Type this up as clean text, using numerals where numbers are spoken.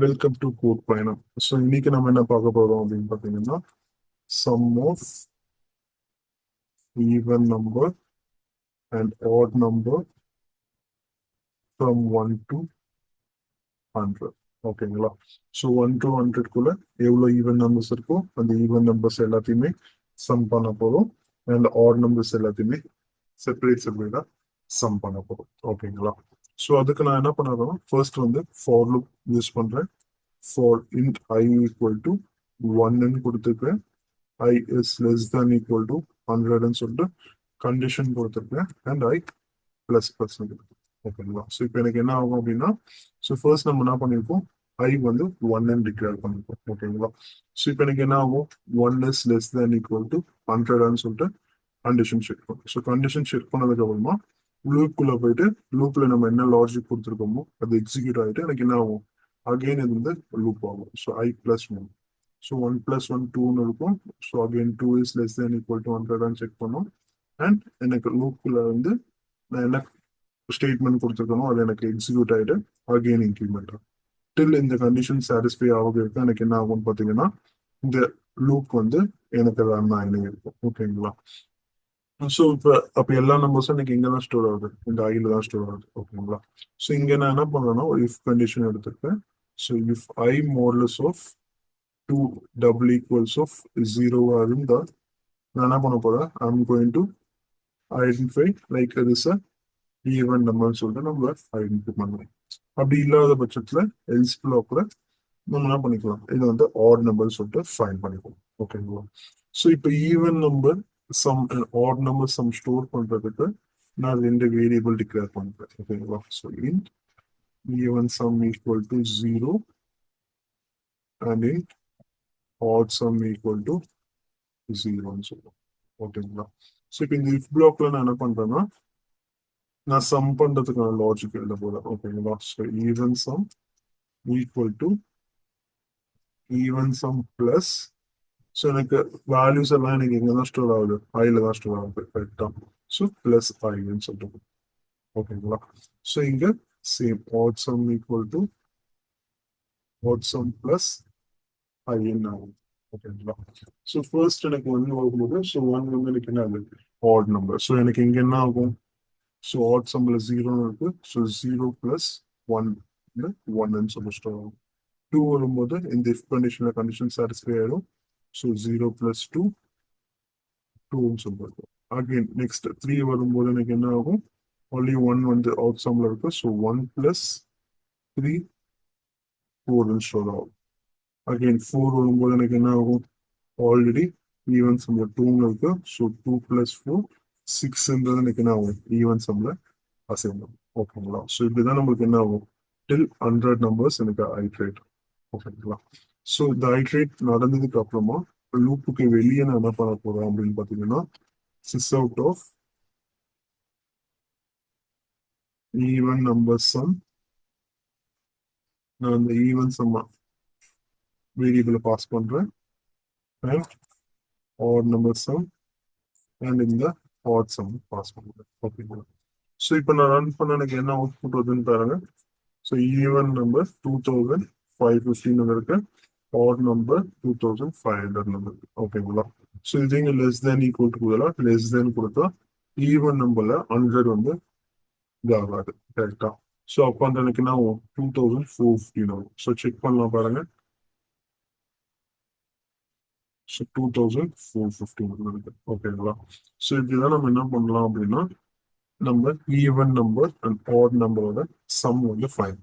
Welcome to code பயணம். So இன்னைக்கு நம்ம என்ன பார்க்க போறோம் அப்படின்னு பார்த்தீங்கன்னா, sum of even number and odd number from 1 to 100. ஓகேங்களா? ஸோ 1 to 100 எவ்வளோ ஈவன் நம்பர்ஸ் இருக்கோ அந்த ஈவன் நம்பர்ஸ் எல்லாத்தையுமே சம் பண்ண போறோம். அண்ட் ஆட் நம்பர்ஸ் எல்லாத்தையுமே செப்பரேட்டா சம் பண்ண போறோம். ஓகேங்களா? ஸோ அதுக்கு நான் என்ன பண்ண போறேன், ஃபர்ஸ்ட் வந்து ஃபார் லூப் யூஸ் பண்றேன். For int I equal to 1 கொடுத்துருக்கேன். I is less than equal to 100 சொல்லிட்டு கண்டிஷன் கொடுத்துருக்கேன். அண்ட் I plus ஓகேங்களா? ஸோ இப்போ எனக்கு என்ன ஆகும் அப்படின்னா, ஸோ ஃபர்ஸ்ட் நம்ம என்ன பண்ணியிருக்கோம், I வந்து 1 டிக்ளேர் பண்ணிருக்கோம். ஓகேங்களா? ஸோ இப்போ எனக்கு என்ன ஆகும், 1 is less than equal to 100 சொல்லிட்டு கண்டிஷன் செக் பண்ணும். ஸோ கண்டிஷன் செக் பண்ணதுக்கு அப்புறமா லூப்குள்ள போயிட்டு லூப்ல நம்ம என்ன லாஜிக் கொடுத்துருக்கோமோ அது எக்ஸிக்யூட் ஆகிட்டு எனக்கு என்ன ஆகும், அகெயின் இது வந்து லூப் ஆகும். So I plus 1. So 1 plus 1 2 இருக்கும். So again 2 is less than equal to 100 check பண்ணோம். அண்ட் எனக்கு லூப்குள்ள வந்து நான் என்ன ஸ்டேட்மெண்ட் கொடுத்துருக்கணும் அது எனக்கு எக்ஸிக்யூட் ஆகிட்டு அகெயின் இன்க்ரிமெண்ட் ஆகும். டில் இந்த கண்டிஷன் சாட்டிஸ்ஃபை ஆகுது எனக்கு என்ன ஆகும்னு பார்த்தீங்கன்னா, இந்த லூப் வந்து எனக்கு ரன் ஆகினே இருக்கும். ஓகேங்களா? ஸோ இப்போ அப்போ எல்லா நம்பர்ஸும் எனக்கு இங்கே தான் ஸ்டோர் ஆகுது, இந்த ஐயில் தான் ஸ்டோர் ஆகுது. ஓகேங்களா? ஸோ இங்கே நான் என்ன பண்ணேன்னா ஒரு இஃப் கண்டிஷன் எடுத்துருக்கேன். So if I modulus of 2 double equals of 0 இருந்தால் நான் என்ன பண்ண போறேன், I'm going to identify like it is a even number சொல்லிட்டு நம்ம ஐடென்டிஃபை பண்ணலாம். அப்படி இல்லாத பட்சத்துல எல்ஸ் பிளாக்ல நம்ம என்ன பண்ணிக்கலாம், இது வந்து ஆட் நம்பர் சொல்லிட்டு ஃபைண்ட் பண்ணிக்கலாம். ஓகேங்களா? ஸோ இப்போ even number sum odd number sum store பண்றதுக்கு நான் 2 வேரியபிள் டிக்ளேர் பண்றேன். ஓகேங்களா? So int even sum equal to 0 and int odd sum equal to 0 சொல்லுவோம். ஓகேங்களா? ஸோ இப்போ இந்த இஃப் பிளாக்ல நான் என்ன பண்றேன்னா, நான் சம் பண்றதுக்கான லாஜிக் எழுத போறேன். ஓகேங்களா? So even sum equal to even sum plus, so எனக்கு வேல்யூஸ் எல்லாம் எனக்கு எங்க தான் ஸ்டோர் ஆகுது, ஐல தான் ஸ்டோர் ஆகுது. கரெக்டா? ஸோ பிளஸ் ஐன்னு சொல்லிட்டு. ஓகேங்களா? ஸோ இங்க same add sum equal to add sum plus ஐன்னு ஆகும். ஓகேங்களா? ஸோ ஃபர்ஸ்ட் எனக்கு 1 ஆகும்போது, ஸோ 1 வந்து எனக்கு என்ன ஆகுது, ஆட் நம்பர். ஸோ எனக்கு இங்க என்ன ஆகும், ஸோ ஆட் சம்ல 0 இருக்கு. ஸோ 0 பிளஸ் 1 1ன்னு சொல்லி ஸ்டோர் ஆகும். 2 வரும்போது இந்த இஃப் கண்டிஷன்ல கண்டிஷன் சாட்டிஸ்ஃபை ஆயிடும். ஸோ 0 பிளஸ் 2 2ன்னு சொல்லுவாங்க. அகைன் நெக்ஸ்ட் 3 வரும்போது எனக்கு என்ன ஆகும், ஒன்லி 1 வந்து அவுட் சம்ல இருக்கு. ஸோ 1 பிளஸ் 3 4ன்னு ஸ்டோர் ஆகும். அகைன் 4 வரும்போது எனக்கு என்ன ஆகும், ஆல்ரெடி ஈவன் சம்ல 2 இருக்கு. ஸோ 2 பிளஸ் 4 6ன்றது எனக்கு என்ன ஆகும், ஈவன் சம்ல அசைன் ஆகும். ஓகேங்களா? ஸோ இப்படிதான் நம்மளுக்கு என்ன ஆகும், டில் 100 நம்பர்ஸ் எனக்கு ஐட்ரேட். ஓகேங்களா? ஸோ இந்த ஐட்ரேட் நடந்ததுக்கு அப்புறமா லூப்புக்கு வெளியே நான் என்ன பண்ண போறேன் அப்படின்னு பார்த்தீங்கன்னா, sys out of even number sum, நான் இந்த ஈவன் சம் வேரியபிளை பாஸ் பண்றேன். And odd number sum and இந்த ஆட் சம் பாஸ் பண்றேன். ஓகேங்களா? ஸோ இப்போ நான் ரன் பண்ண எனக்கு என்ன அவுட்புட் வருதுன்னு பாருங்க. ஸோ ஈவன் நம்பர் 2515 இருக்கு, ஆட் நம்பர் 2500 நம்பர். ஓகேங்களா? ஸோ இது இங்க less than equal to less than கொடுத்தா ஈவன் நம்பர்ல 100 வந்து இது ஆகாது. கரெக்டா? ஸோ அப்போ அந்த எனக்கு என்ன ஆகும், 2415 ஆகும். ஸோ செக் பண்ணலாம் பாருங்க. ஸோ 2415 இருக்கு. ஓகேங்களா? ஸோ இப்படிதான் நம்ம என்ன பண்ணலாம் அப்படின்னா, நம்ம ஈவன் நம்பர் அண்ட் ஆட் நம்பரோட சம் வந்து ஃபைண்ட்